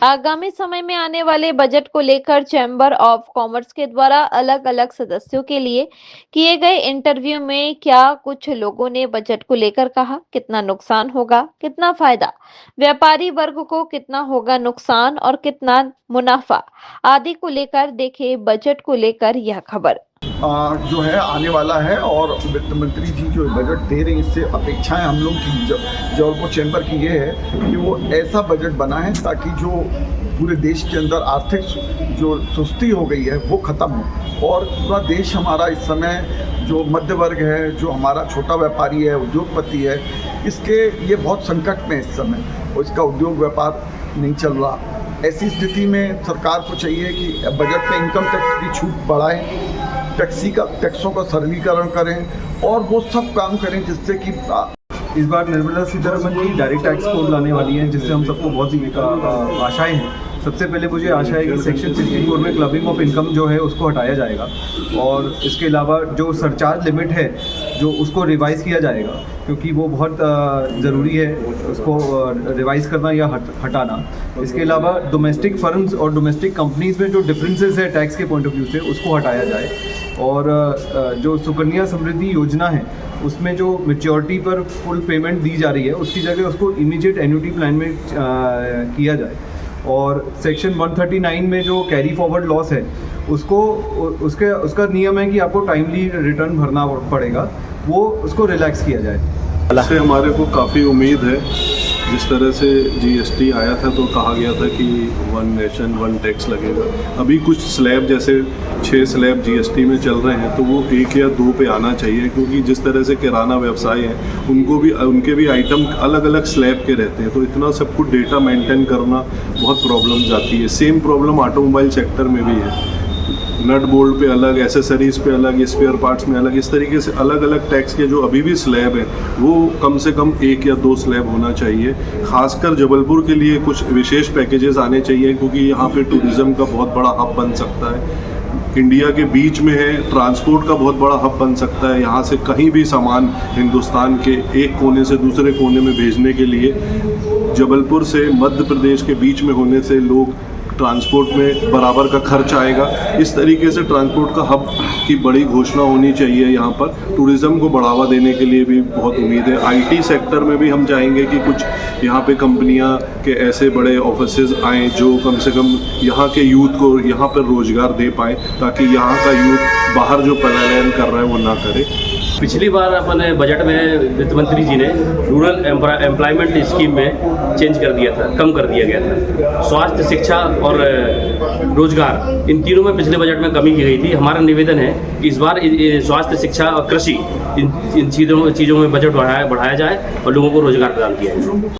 आगामी समय में आने वाले बजट को लेकर चैम्बर ऑफ कॉमर्स के द्वारा अलग अलग सदस्यों के लिए किए गए इंटरव्यू में क्या कुछ लोगों ने बजट को लेकर कहा, कितना नुकसान होगा, कितना फायदा व्यापारी वर्ग को, कितना होगा नुकसान और कितना मुनाफा आदि को लेकर देखे बजट को लेकर यह खबर। जो है आने वाला है और वित्त मंत्री जी जो बजट दे रहे हैं, इससे अपेक्षाएं हम लोग की जबलपुर चैम्बर की ये है कि वो ऐसा बजट बनाए ताकि जो पूरे देश के अंदर आर्थिक जो सुस्ती हो गई है वो ख़त्म हो और पूरा देश हमारा इस समय जो मध्य वर्ग है, जो हमारा छोटा व्यापारी है, उद्योगपति है, इसके ये बहुत संकट में इस समय और इसका उद्योग व्यापार नहीं चल रहा। ऐसी स्थिति में सरकार को चाहिए कि बजट में इनकम टैक्स की छूट बढ़ाएं, टैक्सों का सरलीकरण करें और वो सब काम करें जिससे कि इस बार Nirmala Sitharaman ji direct tax code लाने वाली हैं, जिससे हम सबको बहुत ही आशाएं हैं। सबसे पहले मुझे आशा है कि सेक्शन 64 में क्लबिंग ऑफ इनकम जो है उसको हटाया जाएगा और इसके अलावा जो सरचार्ज लिमिट है जो उसको रिवाइज़ किया जाएगा, क्योंकि वो बहुत ज़रूरी है उसको रिवाइज़ करना या हटाना। इसके अलावा डोमेस्टिक फर्म्स और डोमेस्टिक कंपनीज़ में जो डिफरेंसेस है टैक्स के पॉइंट ऑफ व्यू से उसको हटाया जाए और जो सुकन्या समृद्धि योजना है उसमें जो मैच्योरिटी पर फुल पेमेंट दी जा रही है उसकी जगह उसको इमीडिएट एन्युटी प्लान में किया जाए और सेक्शन 139 में जो कैरी फॉरवर्ड लॉस है उसका नियम है कि आपको टाइमली रिटर्न भरना पड़ेगा, वो उसको रिलैक्स किया जाए। इससे हमारे को काफ़ी उम्मीद है। जिस तरह से जीएसटी आया था तो कहा गया था कि 1 नेशन 1 टैक्स लगेगा। अभी कुछ स्लैब जैसे 6 स्लैब जीएसटी में चल रहे हैं तो वो 1 या 2 पे आना चाहिए, क्योंकि जिस तरह से किराना व्यवसाय है उनके भी आइटम अलग अलग स्लैब के रहते हैं, तो इतना सब कुछ डेटा मेंटेन करना बहुत प्रॉब्लम्स आती है। सेम प्रॉब्लम ऑटोमोबाइल सेक्टर में भी है, नट बोल्ट पे अलग, एसेसरीज पे अलग, स्पेयर पार्ट्स में अलग, इस तरीके से अलग अलग टैक्स के जो अभी भी स्लैब हैं वो कम से कम 1 या 2 स्लैब होना चाहिए। खासकर जबलपुर के लिए कुछ विशेष पैकेजेस आने चाहिए, क्योंकि यहाँ पे टूरिज़्म का बहुत बड़ा हब बन सकता है। इंडिया के बीच में है, ट्रांसपोर्ट का बहुत बड़ा हब बन सकता है। यहाँ से कहीं भी सामान हिंदुस्तान के एक कोने से दूसरे कोने में भेजने के लिए जबलपुर से मध्य प्रदेश के बीच में होने से लोग ट्रांसपोर्ट में बराबर का खर्च आएगा। इस तरीके से ट्रांसपोर्ट का हब की बड़ी घोषणा होनी चाहिए। यहाँ पर टूरिज़्म को बढ़ावा देने के लिए भी बहुत उम्मीद है। आईटी सेक्टर में भी हम चाहेंगे कि कुछ यहाँ पे कंपनियाँ के ऐसे बड़े ऑफिसेज आएँ जो कम से कम यहाँ के यूथ को यहाँ पर रोज़गार दे पाएँ, ताकि यहाँ का यूथ बाहर जो पलायन कर रहा है वो ना करे। पिछली बार अपने बजट में वित्त मंत्री जी ने रूरल एम्प्लॉयमेंट स्कीम में चेंज कर दिया था, कम कर दिया गया था। स्वास्थ्य, शिक्षा और रोजगार, इन तीनों में पिछले बजट में कमी की गई थी। हमारा निवेदन है कि इस बार स्वास्थ्य, शिक्षा और कृषि इन चीज़ों में बजट बढ़ाया जाए और लोगों को रोजगार प्रदान किया जाए।